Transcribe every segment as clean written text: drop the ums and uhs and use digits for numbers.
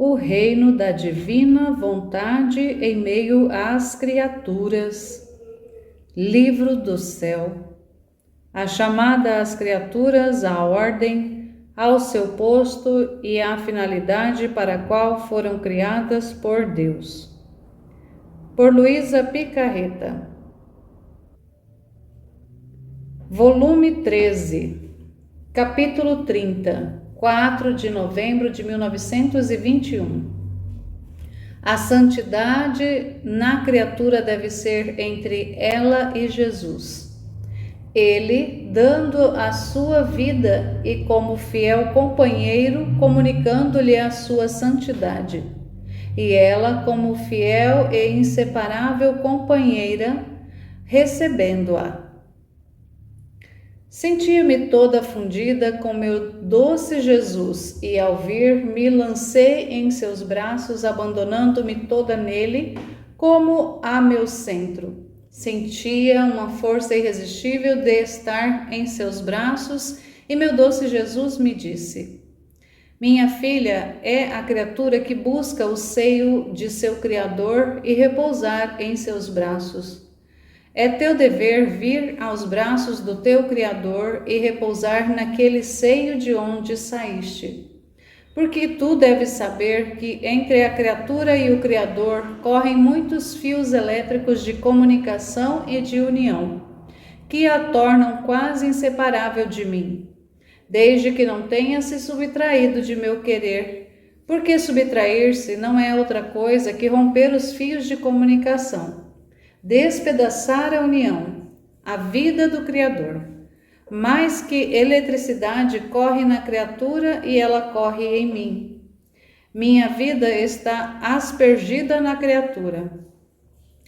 o reino da divina vontade em meio às criaturas. Livro do céu. A chamada às criaturas à ordem, ao seu posto e à finalidade para a qual foram criadas por Deus. Por Luísa Picarreta. Volume 13, capítulo 30, 4 de novembro de 1921. A santidade na criatura deve ser entre ela e Jesus. Ele, dando a sua vida e como fiel companheiro, comunicando-lhe a sua santidade. E ela, como fiel e inseparável companheira, recebendo-a. Sentia-me toda fundida com meu doce Jesus e, ao vir, me lancei em seus braços, abandonando-me toda nele, como a meu centro. Sentia uma força irresistível de estar em seus braços e meu doce Jesus me disse: minha filha é a criatura que busca o seio de seu Criador e repousar em seus braços. É teu dever vir aos braços do teu Criador e repousar naquele seio de onde saíste. Porque tu deves saber que entre a criatura e o Criador correm muitos fios elétricos de comunicação e de união, que a tornam quase inseparável de mim, desde que não tenha se subtraído de meu querer, porque subtrair-se não é outra coisa que romper os fios de comunicação, despedaçar a união, a vida do Criador. Mais que eletricidade corre na criatura e ela corre em mim. Minha vida está aspergida na criatura.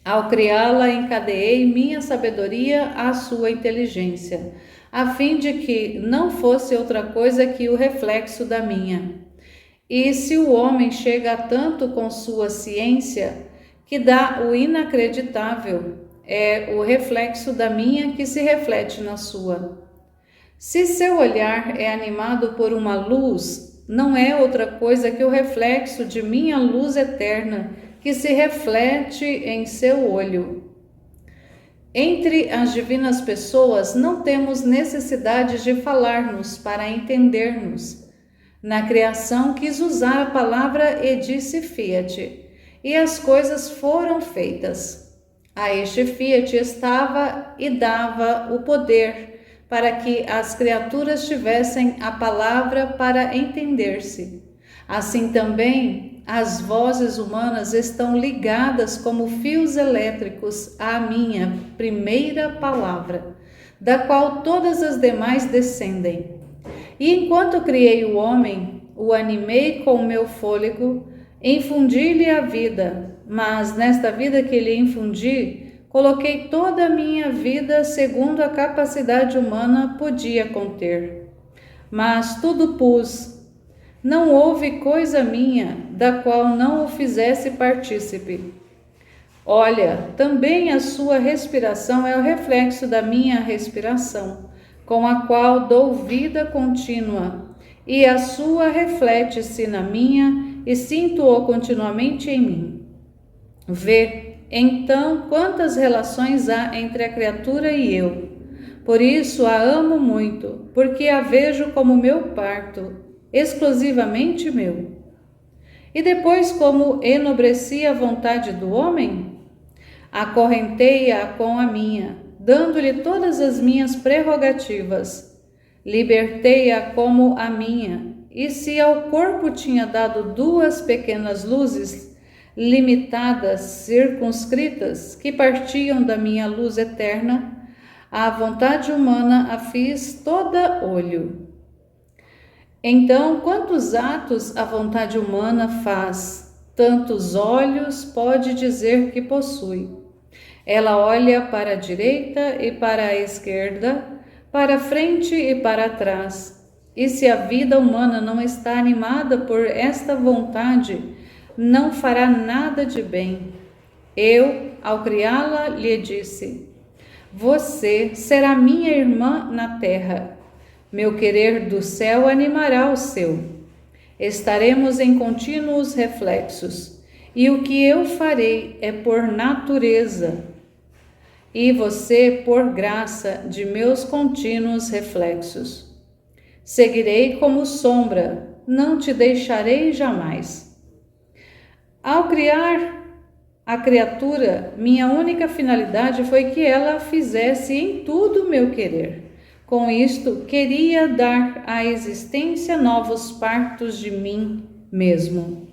Ao criá-la, encadeei minha sabedoria à sua inteligência, a fim de que não fosse outra coisa que o reflexo da minha. E se o homem chega a tanto com sua ciência, que dá o inacreditável, é o reflexo da minha que se reflete na sua. Se seu olhar é animado por uma luz, não é outra coisa que o reflexo de minha luz eterna, que se reflete em seu olho. Entre as divinas pessoas não temos necessidade de falar-nos para entender-nos. Na criação quis usar a palavra e disse fiat, e as coisas foram feitas. A este fiat estava e dava o poder para que as criaturas tivessem a palavra para entender-se. Assim também, as vozes humanas estão ligadas como fios elétricos à minha primeira palavra, da qual todas as demais descendem. E enquanto criei o homem, o animei com o meu fôlego, infundi-lhe a vida, mas nesta vida que lhe infundi, coloquei toda a minha vida segundo a capacidade humana podia conter. Mas tudo pus. Não houve coisa minha da qual não o fizesse partícipe. Olha, também a sua respiração é o reflexo da minha respiração, com a qual dou vida contínua, e a sua reflete-se na minha e sinto-o continuamente em mim. Vê, então, quantas relações há entre a criatura e eu. Por isso a amo muito, porque a vejo como meu parto, exclusivamente meu. E depois, como enobreci a vontade do homem? Acorrentei-a com a minha, dando-lhe todas as minhas prerrogativas. Libertei-a como a minha, e se ao corpo tinha dado duas pequenas luzes, limitadas, circunscritas, que partiam da minha luz eterna, a vontade humana a fiz toda olho. Então, quantos atos a vontade humana faz, tantos olhos pode dizer que possui. Ela olha para a direita e para a esquerda, para a frente e para trás. E se a vida humana não está animada por esta vontade, não fará nada de bem. Eu, ao criá-la, lhe disse: você será minha irmã na terra. Meu querer do céu animará o seu. Estaremos em contínuos reflexos, e o que eu farei é por natureza, e você por graça de meus contínuos reflexos. Seguirei como sombra, não te deixarei jamais. Ao criar a criatura, minha única finalidade foi que ela fizesse em tudo meu querer. Com isto, queria dar à existência novos partos de mim mesmo.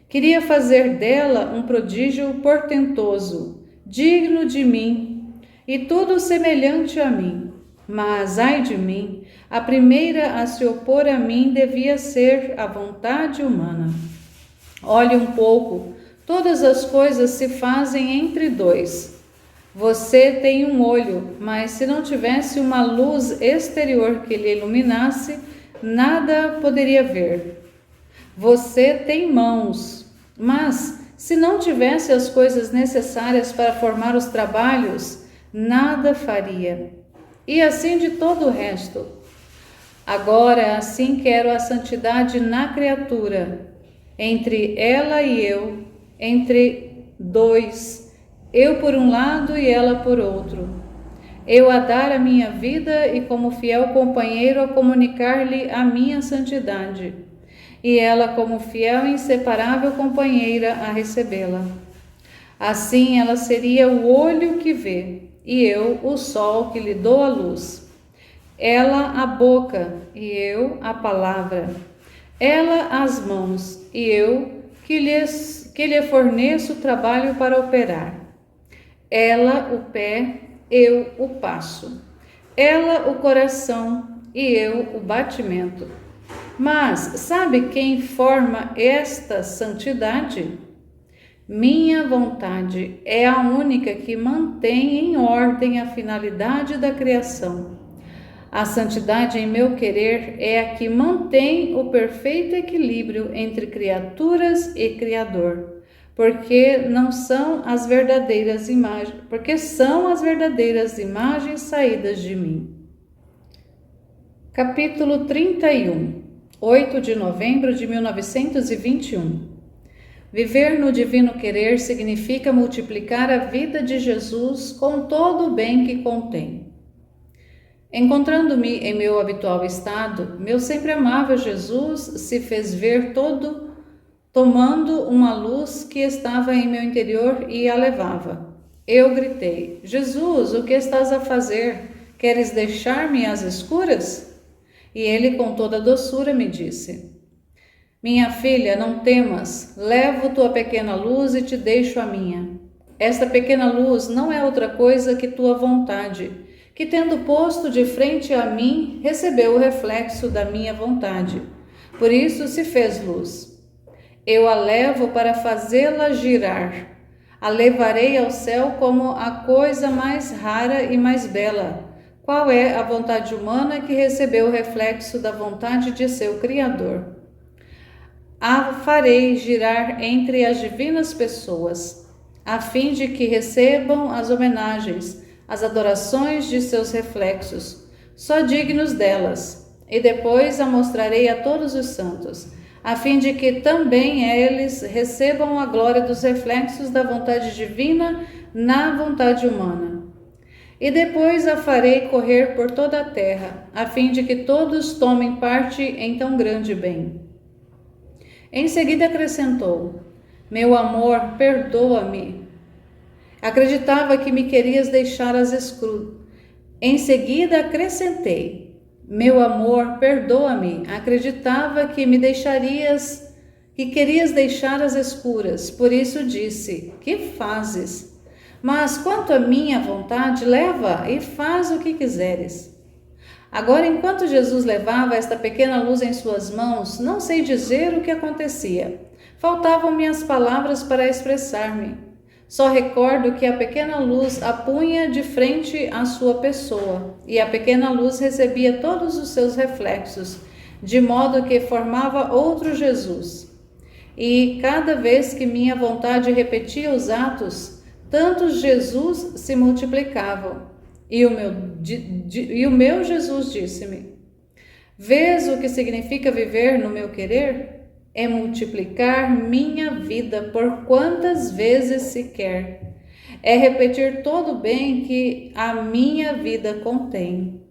Queria fazer dela um prodígio portentoso, digno de mim, e tudo semelhante a mim. Mas, ai de mim, a primeira a se opor a mim devia ser a vontade humana. Olhe um pouco, todas as coisas se fazem entre dois. Você tem um olho, mas se não tivesse uma luz exterior que lhe iluminasse, nada poderia ver. Você tem mãos, mas se não tivesse as coisas necessárias para formar os trabalhos, nada faria. E assim de todo o resto. Agora, assim quero a santidade na criatura, entre ela e eu, entre dois, eu por um lado e ela por outro. Eu a dar a minha vida e como fiel companheiro a comunicar-lhe a minha santidade, e ela como fiel e inseparável companheira a recebê-la. Assim ela seria o olho que vê, e eu o sol que lhe dou a luz. Ela a boca, e eu a palavra. Ela as mãos, e eu que lhe forneço trabalho para operar. Ela o pé, eu o passo. Ela o coração, e eu o batimento. Mas sabe quem forma esta santidade? Minha vontade é a única que mantém em ordem a finalidade da criação. A santidade em meu querer é a que mantém o perfeito equilíbrio entre criaturas e Criador, porque são as verdadeiras imagens saídas de mim. Capítulo 31, 8 de novembro de 1921. Viver no divino querer significa multiplicar a vida de Jesus com todo o bem que contém. Encontrando-me em meu habitual estado, meu sempre amável Jesus se fez ver tomando uma luz que estava em meu interior e a levava. Eu gritei: Jesus, o que estás a fazer? Queres deixar-me às escuras? E ele com toda doçura me disse: minha filha, não temas, levo tua pequena luz e te deixo a minha. Esta pequena luz não é outra coisa que tua vontade, que tendo posto de frente a mim, recebeu o reflexo da minha vontade. Por isso se fez luz. Eu a levo para fazê-la girar. A levarei ao céu como a coisa mais rara e mais bela. Qual é a vontade humana que recebeu o reflexo da vontade de seu Criador? A farei girar entre as divinas pessoas, a fim de que recebam as homenagens, as adorações de seus reflexos, só dignos delas, e depois a mostrarei a todos os santos, a fim de que também eles recebam a glória dos reflexos da vontade divina na vontade humana. E depois a farei correr por toda a terra, a fim de que todos tomem parte em tão grande bem. Em seguida acrescentou: meu amor, perdoa-me. Acreditava que me querias deixar às escuras. Em seguida acrescentei: meu amor, perdoa-me. Acreditava que querias deixar às escuras. Por isso disse: que fazes? Mas quanto à minha vontade, leva e faz o que quiseres. Agora, enquanto Jesus levava esta pequena luz em suas mãos, não sei dizer o que acontecia. Faltavam-me as palavras para expressar-me. Só recordo que a pequena luz a punha de frente à sua pessoa, e a pequena luz recebia todos os seus reflexos, de modo que formava outro Jesus. E cada vez que minha vontade repetia os atos, tantos Jesus se multiplicavam. E o meu Jesus disse-me: vês o que significa viver no meu querer? é multiplicar minha vida por quantas vezes se quer. É repetir todo o bem que a minha vida contém.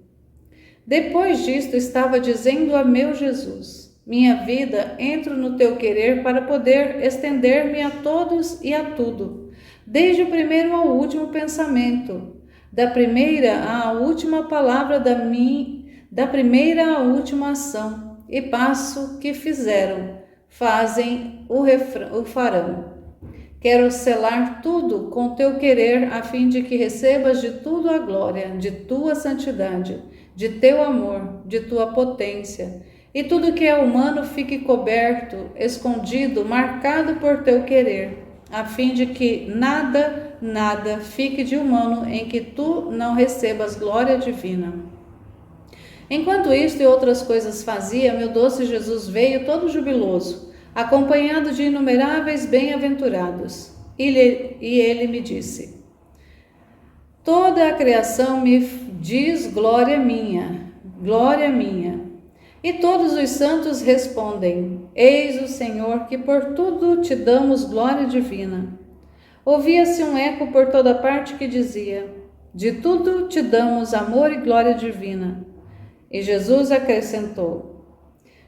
Depois disto, estava dizendo a meu Jesus: minha vida, entro no teu querer para poder estender-me a todos e a tudo, desde o primeiro ao último pensamento, da primeira à última palavra da primeira à última ação e passo que fizeram, fazem o farão. Quero selar tudo com teu querer, a fim de que recebas de tudo a glória, de tua santidade, de teu amor, de tua potência, e tudo que é humano fique coberto, escondido, marcado por teu querer, a fim de que nada fique de humano em que tu não recebas glória divina. Enquanto isto e outras coisas fazia, meu doce Jesus veio todo jubiloso, acompanhado de inumeráveis bem-aventurados. E ele me disse: toda a criação me diz glória minha, glória minha. E todos os santos respondem: eis o Senhor, que por tudo te damos glória divina. Ouvia-se um eco por toda parte que dizia: de tudo te damos amor e glória divina. E Jesus acrescentou: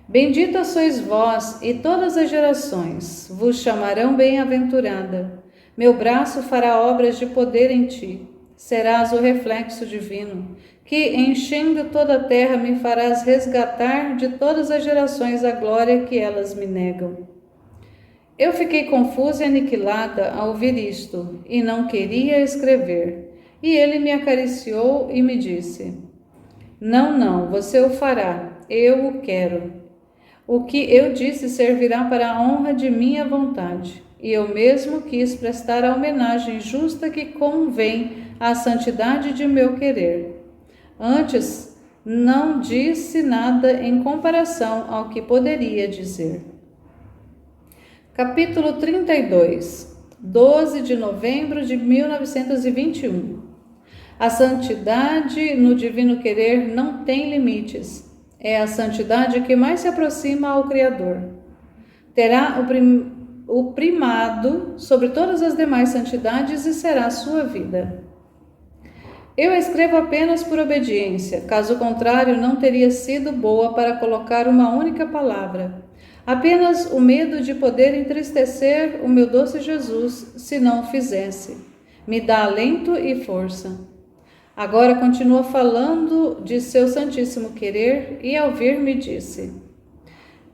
bendita sois vós, e todas as gerações vos chamarão bem-aventurada. Meu braço fará obras de poder em ti. Serás o reflexo divino, que, enchendo toda a terra, me farás resgatar de todas as gerações a glória que elas me negam. Eu fiquei confusa e aniquilada ao ouvir isto, e não queria escrever. E ele me acariciou e me disse: não, você o fará, eu o quero. O que eu disse servirá para a honra de minha vontade, e eu mesmo quis prestar a homenagem justa que convém à santidade de meu querer. Antes, não disse nada em comparação ao que poderia dizer. Capítulo 32, 12 de novembro de 1921. A santidade no divino querer não tem limites. É a santidade que mais se aproxima ao Criador. Terá o primado sobre todas as demais santidades e será a sua vida. Eu escrevo apenas por obediência, caso contrário não teria sido boa para colocar uma única palavra. Apenas o medo de poder entristecer o meu doce Jesus se não o fizesse. Me dá alento e força. Agora continua falando de seu santíssimo querer e ao vir me disse: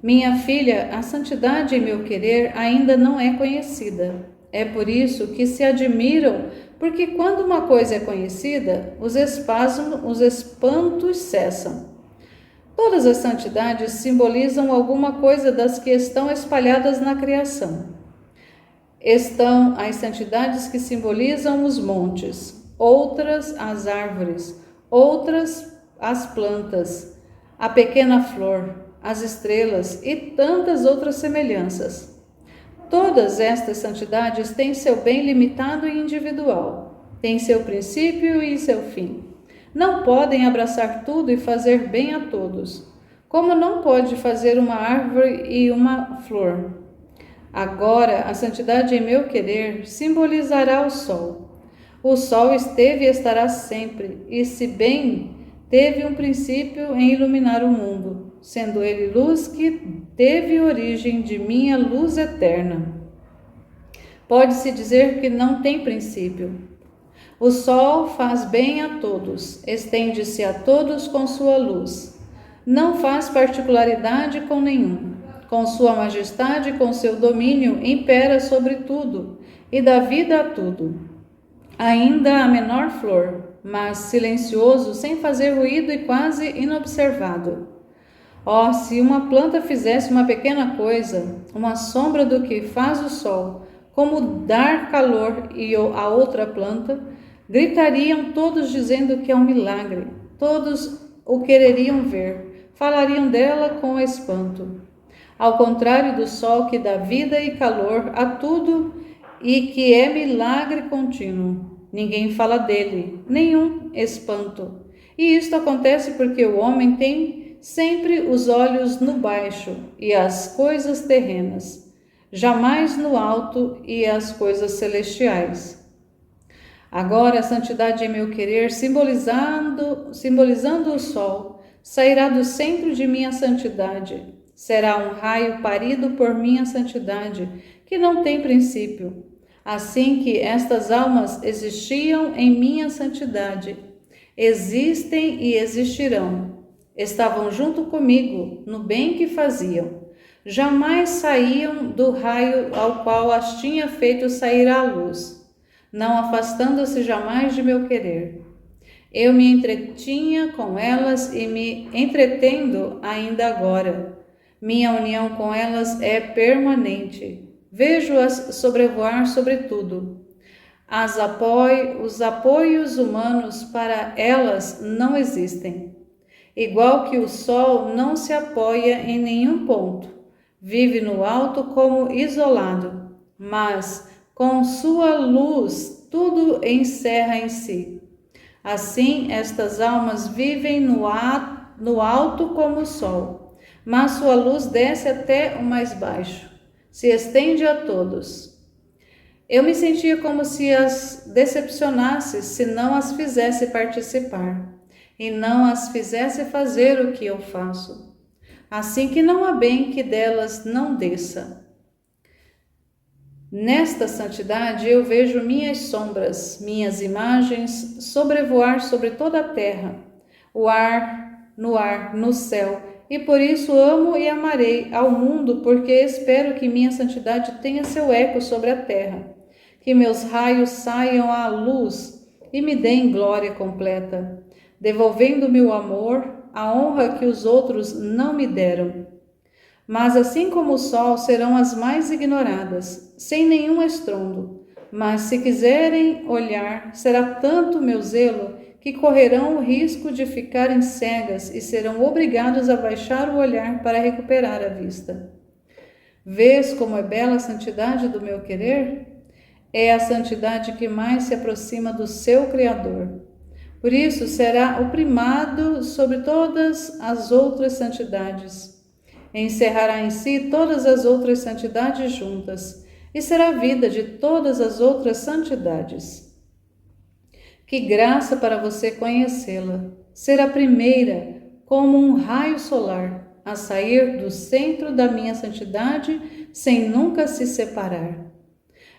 minha filha, a santidade em meu querer ainda não é conhecida. É por isso que se admiram, porque quando uma coisa é conhecida, os espantos cessam. Todas as santidades simbolizam alguma coisa das que estão espalhadas na criação. Estão as santidades que simbolizam os montes, outras as árvores, outras as plantas, a pequena flor, as estrelas e tantas outras semelhanças. Todas estas santidades têm seu bem limitado e individual, têm seu princípio e seu fim. Não podem abraçar tudo e fazer bem a todos, como não pode fazer uma árvore e uma flor. Agora, a santidade em meu querer simbolizará o sol. O sol esteve e estará sempre, e se bem teve um princípio em iluminar o mundo, sendo ele luz que teve origem de minha luz eterna. Pode-se dizer que não tem princípio. O sol faz bem a todos, estende-se a todos com sua luz. Não faz particularidade com nenhum. Com sua majestade e com seu domínio, impera sobre tudo e dá vida a tudo. Ainda a menor flor, mas silencioso, sem fazer ruído e quase inobservado. Oh, se uma planta fizesse uma pequena coisa, uma sombra do que faz o sol, como dar calor a outra planta, gritariam todos dizendo que é um milagre. Todos o quereriam ver, falariam dela com espanto. Ao contrário do sol que dá vida e calor a tudo e que é milagre contínuo, ninguém fala dele, nenhum espanto. E isto acontece porque o homem tem sempre os olhos no baixo e as coisas terrenas, jamais no alto e as coisas celestiais. Agora a santidade em meu querer, simbolizando o sol, sairá do centro de minha santidade. Será um raio parido por minha santidade, que não tem princípio. Assim que estas almas existiam em minha santidade, existem e existirão. Estavam junto comigo no bem que faziam. Jamais saíam do raio ao qual as tinha feito sair à luz, não afastando-se jamais de meu querer. Eu me entretinha com elas e me entretendo ainda agora. Minha união com elas é permanente. Vejo-as sobrevoar sobre tudo. Os apoios humanos para elas não existem. Igual que o sol não se apoia em nenhum ponto, vive no alto como isolado, mas com sua luz tudo encerra em si. Assim, estas almas vivem no alto como o sol, mas sua luz desce até o mais baixo, se estende a todos. Eu me sentia como se as decepcionasse se não as fizesse participar, e não as fizesse fazer o que eu faço. Assim que não há bem que delas não desça. Nesta santidade eu vejo minhas sombras, minhas imagens sobrevoar sobre toda a terra, o ar, no céu, e por isso amo e amarei ao mundo, porque espero que minha santidade tenha seu eco sobre a terra, que meus raios saiam à luz e me deem glória completa, devolvendo-me o amor, a honra que os outros não me deram. Mas assim como o sol serão as mais ignoradas, sem nenhum estrondo. Mas se quiserem olhar, será tanto meu zelo que correrão o risco de ficarem cegas e serão obrigados a baixar o olhar para recuperar a vista. Vês como é bela a santidade do meu querer? É a santidade que mais se aproxima do seu Criador. Por isso será o primado sobre todas as outras santidades. Encerrará em si todas as outras santidades juntas, e será a vida de todas as outras santidades. Que graça para você conhecê-la, ser a primeira, como um raio solar, a sair do centro da minha santidade, sem nunca se separar.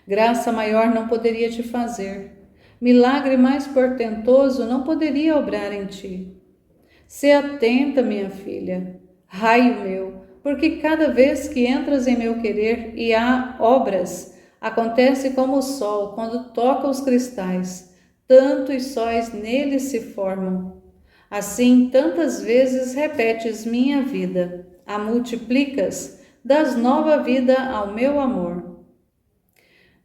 Graça maior não poderia te fazer, milagre mais portentoso não poderia obrar em ti. Se atenta, minha filha, raio meu, porque cada vez que entras em meu querer e há obras, acontece como o sol quando toca os cristais, tantos sóis neles se formam. Assim, tantas vezes repetes minha vida, a multiplicas, das nova vida ao meu amor.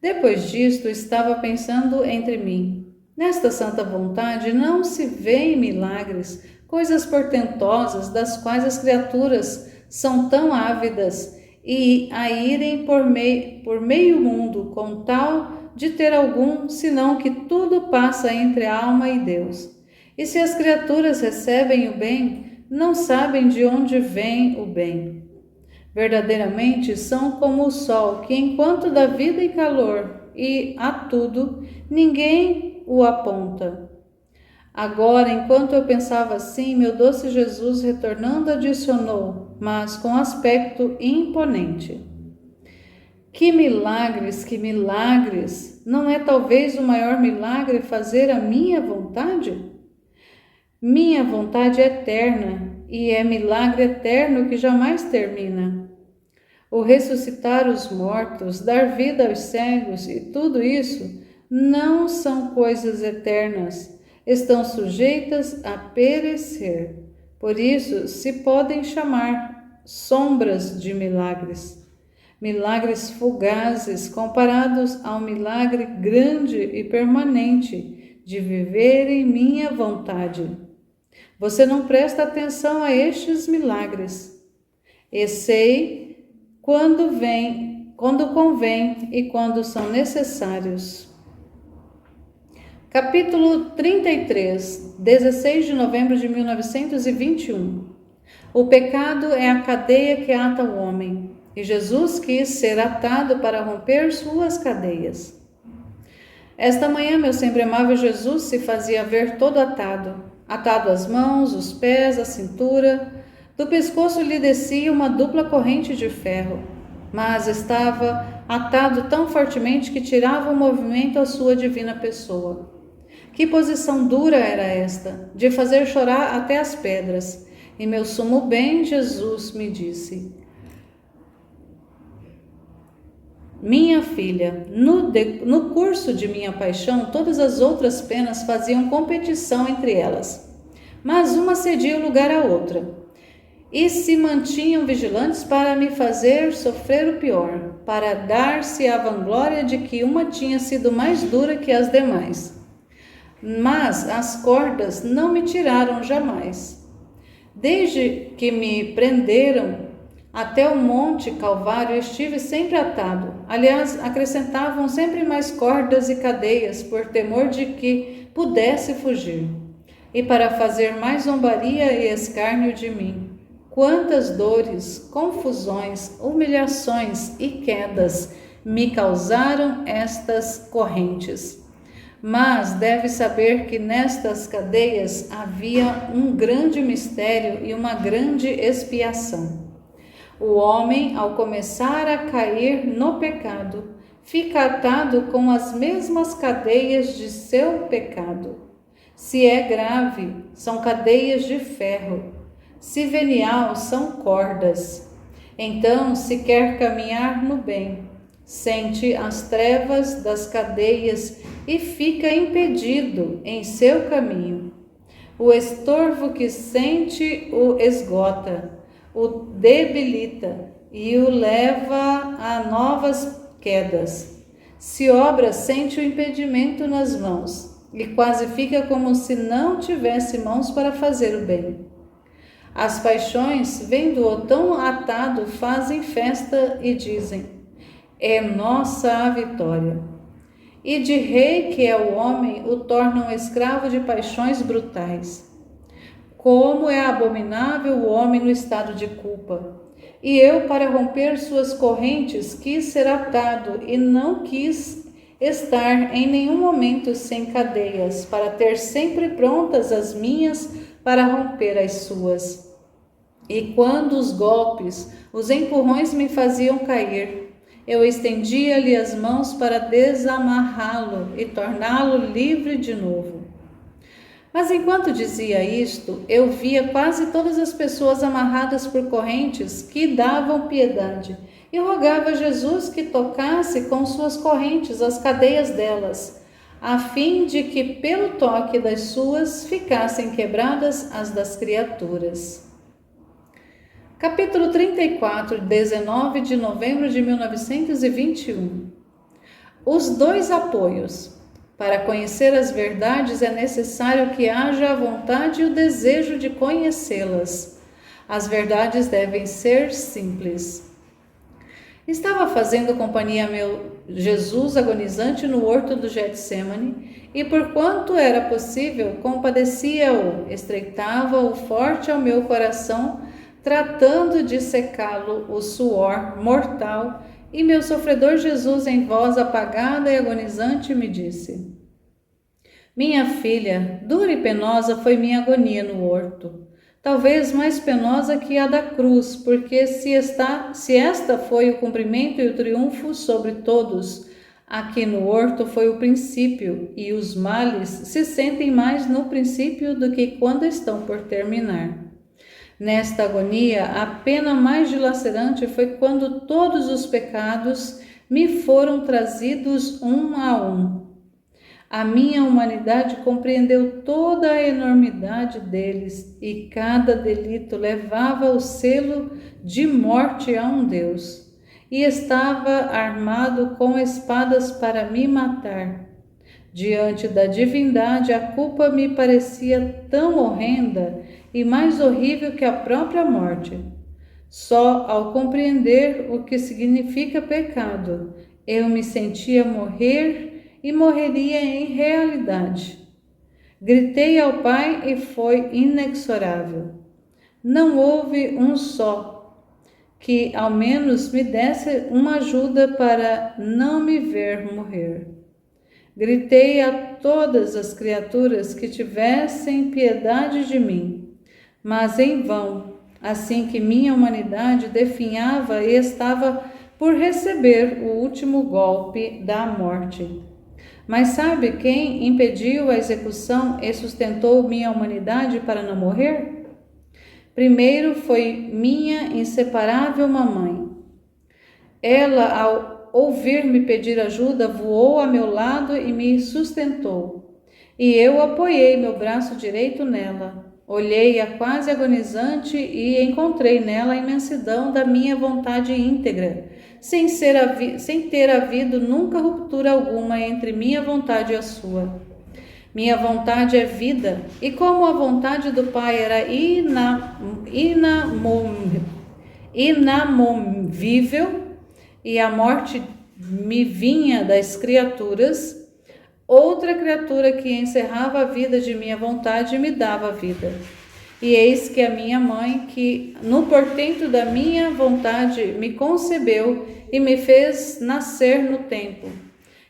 Depois disto, estava pensando entre mim. Nesta santa vontade não se vêem milagres, coisas portentosas das quais as criaturas são tão ávidas e a irem por meio mundo com tal de ter algum, senão que tudo passa entre a alma e Deus. E se as criaturas recebem o bem, não sabem de onde vem o bem. Verdadeiramente são como o sol, que enquanto dá vida e calor e a tudo, ninguém o aponta. Agora, enquanto eu pensava assim, meu doce Jesus, retornando, adicionou, mas com aspecto imponente: que milagres, que milagres! Não é talvez o maior milagre fazer a minha vontade? Minha vontade é eterna, e é milagre eterno que jamais termina. O ressuscitar os mortos, dar vida aos cegos e tudo isso não são coisas eternas. Estão sujeitas a perecer. Por isso se podem chamar sombras de milagres. Milagres fugazes comparados ao milagre grande e permanente de viver em minha vontade. Você não presta atenção a estes milagres. E sei quando convém e quando são necessários. Capítulo 33, 16 de novembro de 1921. O pecado é a cadeia que ata o homem, e Jesus quis ser atado para romper suas cadeias. Esta manhã, meu sempre amável Jesus se fazia ver todo atado, atado às mãos, os pés, a cintura. Do pescoço lhe descia uma dupla corrente de ferro, mas estava atado tão fortemente que tirava o movimento à sua divina pessoa. Que posição dura era esta, de fazer chorar até as pedras. E meu sumo bem Jesus me disse: minha filha, no curso de minha paixão, todas as outras penas faziam competição entre elas, mas uma cedia o lugar à outra, e se mantinham vigilantes para me fazer sofrer o pior, para dar-se a vanglória de que uma tinha sido mais dura que as demais. Mas as cordas não me tiraram jamais. Desde que me prenderam até o Monte Calvário estive sempre atado. Aliás, acrescentavam sempre mais cordas e cadeias, por temor de que pudesse fugir. E para fazer mais zombaria e escárnio de mim. Quantas dores, confusões, humilhações e quedas me causaram estas correntes. Mas deve saber que nestas cadeias havia um grande mistério e uma grande expiação. O homem, ao começar a cair no pecado, fica atado com as mesmas cadeias de seu pecado. Se é grave, são cadeias de ferro. Se venial, são cordas. Então, se quer caminhar no bem, sente as trevas das cadeias e fica impedido em seu caminho. O estorvo que sente o esgota, o debilita e o leva a novas quedas. Se obra, sente o impedimento nas mãos e quase fica como se não tivesse mãos para fazer o bem. As paixões, vendo-o tão atado, fazem festa e dizem: é nossa a vitória. E de rei que é o homem, o tornam escravo de paixões brutais. Como é abominável o homem no estado de culpa! E eu, para romper suas correntes, quis ser atado e não quis estar em nenhum momento sem cadeias, para ter sempre prontas as minhas para romper as suas. E quando os golpes, os empurrões me faziam cair, eu estendia-lhe as mãos para desamarrá-lo e torná-lo livre de novo. Mas enquanto dizia isto, eu via quase todas as pessoas amarradas por correntes que davam piedade, e rogava a Jesus que tocasse com suas correntes as cadeias delas, a fim de que pelo toque das suas ficassem quebradas as das criaturas. Capítulo 34, 19 de novembro de 1921. Os dois apoios. Para conhecer as verdades é necessário que haja a vontade e o desejo de conhecê-las. As verdades devem ser simples. Estava fazendo companhia a meu Jesus agonizante no horto do Getsemane, e por quanto era possível, compadecia-o, estreitava-o forte ao meu coração, tratando de secá-lo o suor mortal. E meu sofredor Jesus, em voz apagada e agonizante, me disse: minha filha, dura e penosa foi minha agonia no horto, talvez mais penosa que a da cruz, porque se esta foi o cumprimento e o triunfo sobre todos, aqui no horto foi o princípio, e os males se sentem mais no princípio do que quando estão por terminar. Nesta agonia, a pena mais dilacerante foi quando todos os pecados me foram trazidos um a um. A minha humanidade compreendeu toda a enormidade deles, e cada delito levava o selo de morte a um Deus, e estava armado com espadas para me matar. Diante da divindade, a culpa me parecia tão horrenda e mais horrível que a própria morte. Só ao compreender o que significa pecado, eu me sentia morrer e morreria em realidade. Gritei ao Pai e foi inexorável. Não houve um só que ao menos me desse uma ajuda para não me ver morrer. Gritei a todas as criaturas que tivessem piedade de mim, mas em vão, assim que minha humanidade definhava e estava por receber o último golpe da morte. Mas sabe quem impediu a execução e sustentou minha humanidade para não morrer? Primeiro foi minha inseparável mamãe. Ela, ao ouvir-me pedir ajuda, voou a meu lado e me sustentou. E eu apoiei meu braço direito nela. Olhei-a quase agonizante e encontrei nela a imensidão da minha vontade íntegra, sem ter havido nunca ruptura alguma entre minha vontade e a sua. Minha vontade é vida, e como a vontade do Pai era inamovível, e a morte me vinha das criaturas, outra criatura que encerrava a vida de minha vontade me dava vida. E eis que a minha mãe, que no portento da minha vontade me concebeu e me fez nascer no tempo,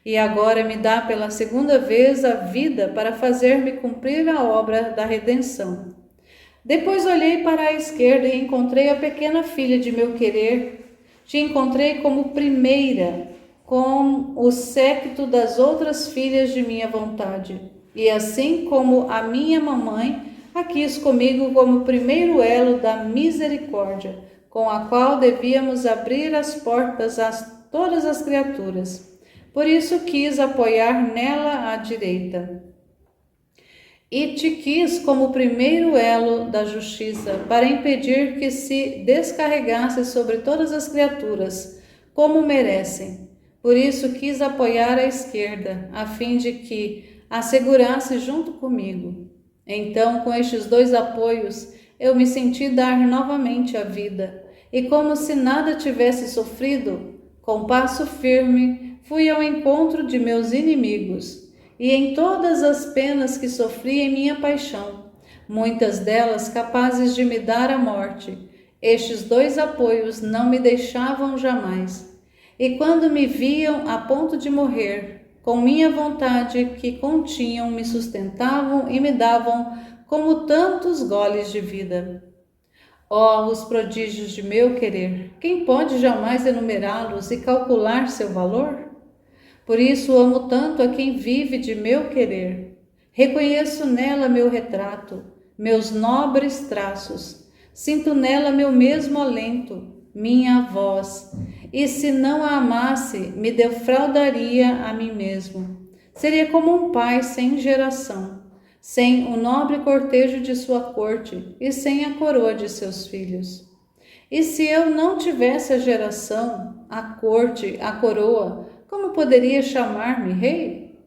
e agora me dá pela segunda vez a vida para fazer-me cumprir a obra da redenção. Depois olhei para a esquerda e encontrei a pequena filha de meu querer. Te encontrei como primeira, com o séquito das outras filhas de minha vontade. E assim como a minha mamãe, a quis comigo como primeiro elo da misericórdia, com a qual devíamos abrir as portas a todas as criaturas. Por isso quis apoiar nela à direita. E te quis como primeiro elo da justiça, para impedir que se descarregasse sobre todas as criaturas, como merecem. Por isso quis apoiar à esquerda, a fim de que a segurasse junto comigo. Então, com estes dois apoios, eu me senti dar novamente a vida, e como se nada tivesse sofrido, com passo firme, fui ao encontro de meus inimigos, e em todas as penas que sofri em minha paixão, muitas delas capazes de me dar a morte, estes dois apoios não me deixavam jamais. E quando me viam a ponto de morrer, com minha vontade que continham, me sustentavam e me davam como tantos goles de vida. Ó, os prodígios de meu querer! Quem pode jamais enumerá-los e calcular seu valor? Por isso amo tanto a quem vive de meu querer. Reconheço nela meu retrato, meus nobres traços. Sinto nela meu mesmo alento, minha voz. E se não a amasse, me defraudaria a mim mesmo. Seria como um pai sem geração, sem o nobre cortejo de sua corte e sem a coroa de seus filhos. E se eu não tivesse a geração, a corte, a coroa, como poderia chamar-me rei?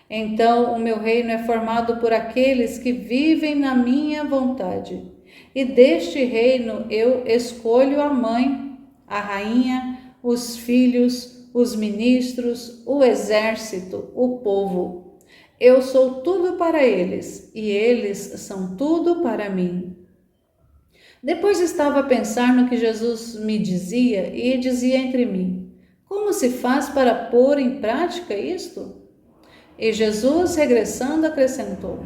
Então o meu reino é formado por aqueles que vivem na minha vontade. E deste reino eu escolho a mãe, a rainha, os filhos, os ministros, o exército, o povo. Eu sou tudo para eles e eles são tudo para mim. Depois estava a pensar no que Jesus me dizia e dizia entre mim: como se faz para pôr em prática isto? E Jesus, regressando, acrescentou: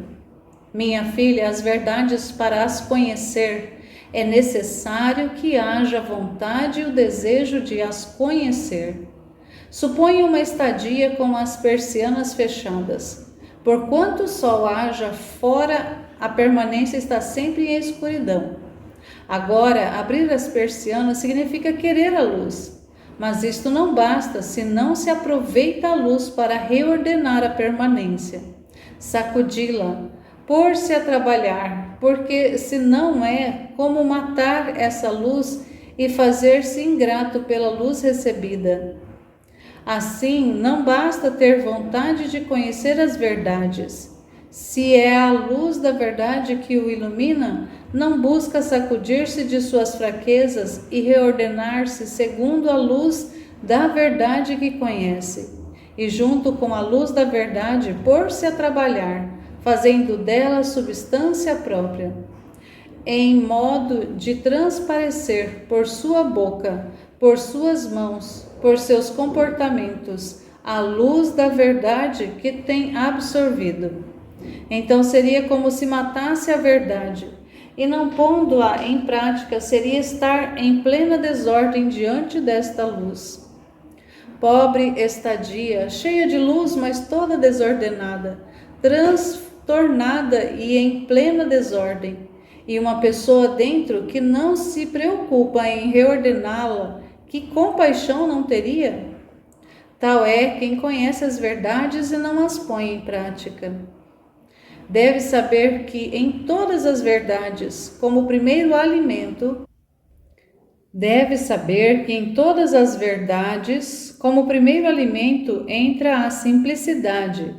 minha filha, as verdades para as conhecer, é necessário que haja vontade e o desejo de as conhecer. Suponha uma estadia com as persianas fechadas. Porquanto o sol haja fora, a permanência está sempre em escuridão. Agora, abrir as persianas significa querer a luz. Mas isto não basta se não se aproveita a luz para reordenar a permanência, sacudi-la, pôr-se a trabalhar, porque se não é como matar essa luz e fazer-se ingrato pela luz recebida. Assim, não basta ter vontade de conhecer as verdades. Se é a luz da verdade que o ilumina, não busca sacudir-se de suas fraquezas e reordenar-se segundo a luz da verdade que conhece, e junto com a luz da verdade pôr-se a trabalhar, fazendo dela substância própria. em modo de transparecer por sua boca, por suas mãos, por seus comportamentos, a luz da verdade que tem absorvido. Então seria como se matasse a verdade, e não pondo-a em prática seria estar em plena desordem diante desta luz. Pobre estadia, cheia de luz, mas toda desordenada, transtornada e em plena desordem. E uma pessoa dentro que não se preocupa em reordená-la, que compaixão não teria? Tal é quem conhece as verdades e não as põe em prática. Deve saber que em todas as verdades, como primeiro alimento, entra a simplicidade.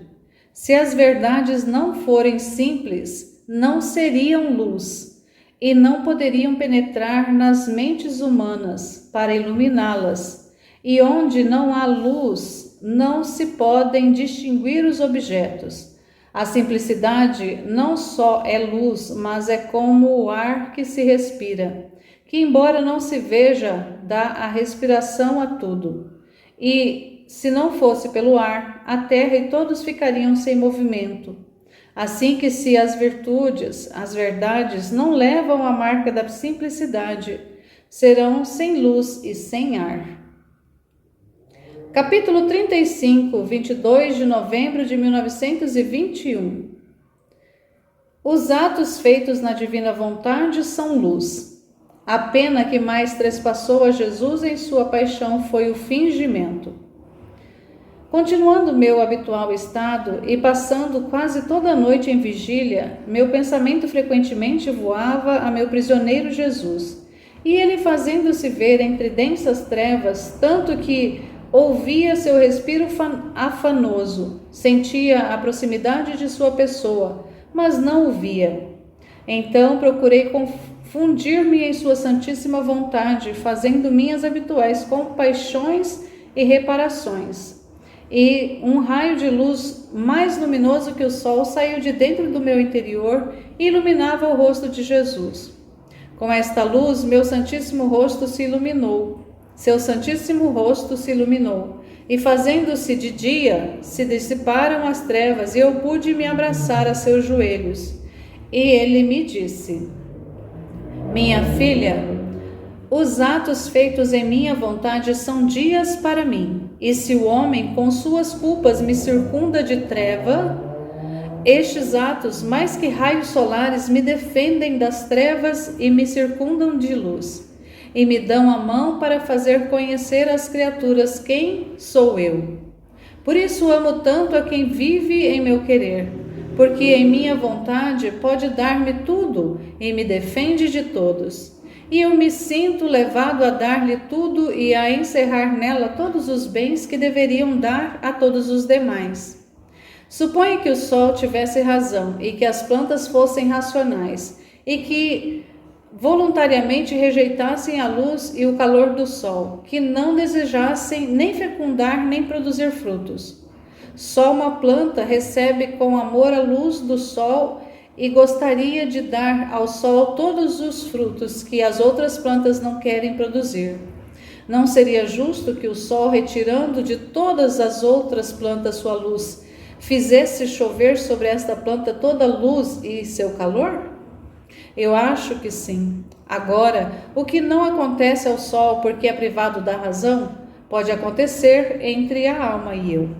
Se as verdades não forem simples, não seriam luz e não poderiam penetrar nas mentes humanas para iluminá-las. E onde não há luz, não se podem distinguir os objetos. A simplicidade não só é luz, mas é como o ar que se respira, que embora não se veja, dá a respiração a tudo. E se não fosse pelo ar, a terra e todos ficariam sem movimento. Assim que se as virtudes, as verdades não levam a marca da simplicidade, serão sem luz e sem ar. Capítulo 35, 22 de novembro de 1921. Os atos feitos na divina vontade são luz. A pena que mais trespassou a Jesus em sua paixão foi o fingimento. Continuando meu habitual estado e passando quase toda a noite em vigília, meu pensamento frequentemente voava a meu prisioneiro Jesus, e ele fazendo-se ver entre densas trevas, tanto que ouvia seu respiro afanoso, sentia a proximidade de sua pessoa, mas não o via. Então procurei confundir-me em sua santíssima vontade, fazendo minhas habituais compaixões e reparações. E um raio de luz mais luminoso que o sol saiu de dentro do meu interior e iluminava o rosto de Jesus. Com esta luz, meu santíssimo rosto se iluminou. Seu santíssimo rosto se iluminou, e fazendo-se de dia, se dissiparam as trevas, e eu pude me abraçar a seus joelhos. E ele me disse: minha filha, os atos feitos em minha vontade são dias para mim, e se o homem com suas culpas me circunda de treva, estes atos, mais que raios solares, me defendem das trevas e me circundam de luz. E me dão a mão para fazer conhecer às criaturas quem sou eu. Por isso amo tanto a quem vive em meu querer, porque em minha vontade pode dar-me tudo e me defende de todos. E eu me sinto levado a dar-lhe tudo e a encerrar nela todos os bens que deveriam dar a todos os demais. Suponha que o sol tivesse razão e que as plantas fossem racionais e que voluntariamente rejeitassem a luz e o calor do sol, que não desejassem nem fecundar nem produzir frutos. Só uma planta recebe com amor a luz do sol e gostaria de dar ao sol todos os frutos que as outras plantas não querem produzir. Não seria justo que o sol, retirando de todas as outras plantas sua luz, fizesse chover sobre esta planta toda a luz e seu calor? Eu acho que sim. Agora, o que não acontece ao sol porque é privado da razão, pode acontecer entre a alma e eu.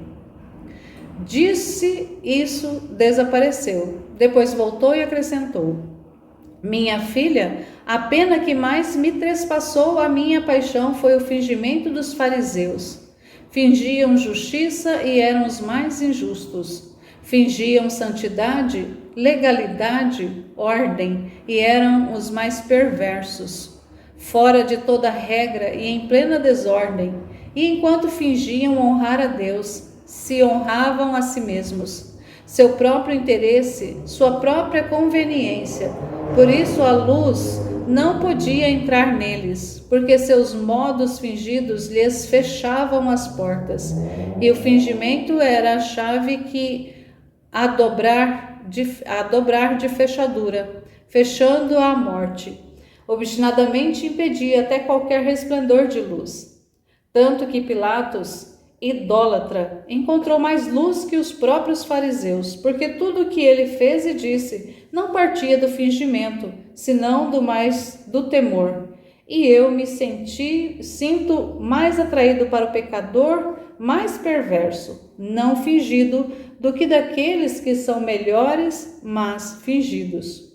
Disse isso, desapareceu. Depois voltou e acrescentou: minha filha, a pena que mais me trespassou a minha paixão foi o fingimento dos fariseus. Fingiam justiça e eram os mais injustos. Fingiam santidade, legalidade, ordem e eram os mais perversos. Fora de toda regra e em plena desordem. E enquanto fingiam honrar a Deus, se honravam a si mesmos, seu próprio interesse, sua própria conveniência. Por isso a luz não podia entrar neles, porque seus modos fingidos lhes fechavam as portas, e o fingimento era a chave que a dobrar de fechadura fechando-a à morte. Obstinadamente impedia até qualquer resplendor de luz. Tanto que Pilatos, idólatra, encontrou mais luz que os próprios fariseus, porque tudo o que ele fez e disse não partia do fingimento, senão do temor. E eu sinto mais atraído para o pecador mais perverso, não fingido, do que daqueles que são melhores, mas fingidos.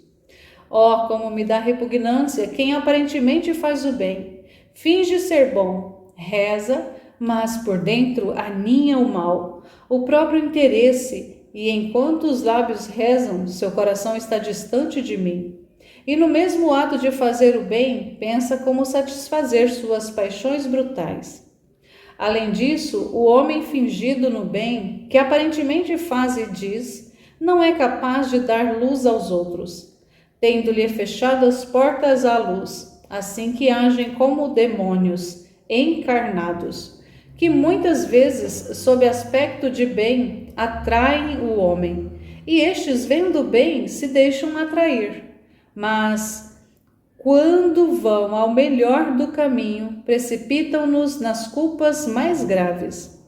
Oh, como me dá repugnância quem aparentemente faz o bem, finge ser bom, reza, mas por dentro aninha o mal, o próprio interesse, e enquanto os lábios rezam, seu coração está distante de mim. E no mesmo ato de fazer o bem, pensa como satisfazer suas paixões brutais. Além disso, o homem fingido no bem, que aparentemente faz e diz, não é capaz de dar luz aos outros, tendo-lhe fechado as portas à luz, assim que agem como demônios encarnados, que muitas vezes, sob aspecto de bem, atraem o homem, e estes, vendo bem, se deixam atrair. Mas, quando vão ao melhor do caminho, precipitam-nos nas culpas mais graves.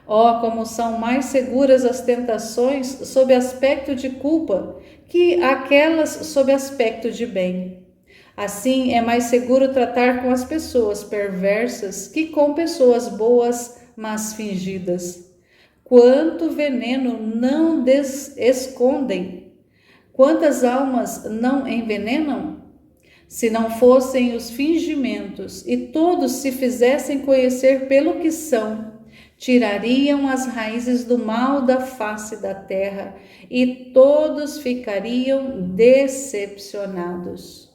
Oh, como são mais seguras as tentações sob aspecto de culpa que aquelas sob aspecto de bem. Assim, é mais seguro tratar com as pessoas perversas que com pessoas boas, mas fingidas. Quanto veneno não escondem! Quantas almas não envenenam? Se não fossem os fingimentos e todos se fizessem conhecer pelo que são, tirariam as raízes do mal da face da terra e todos ficariam decepcionados.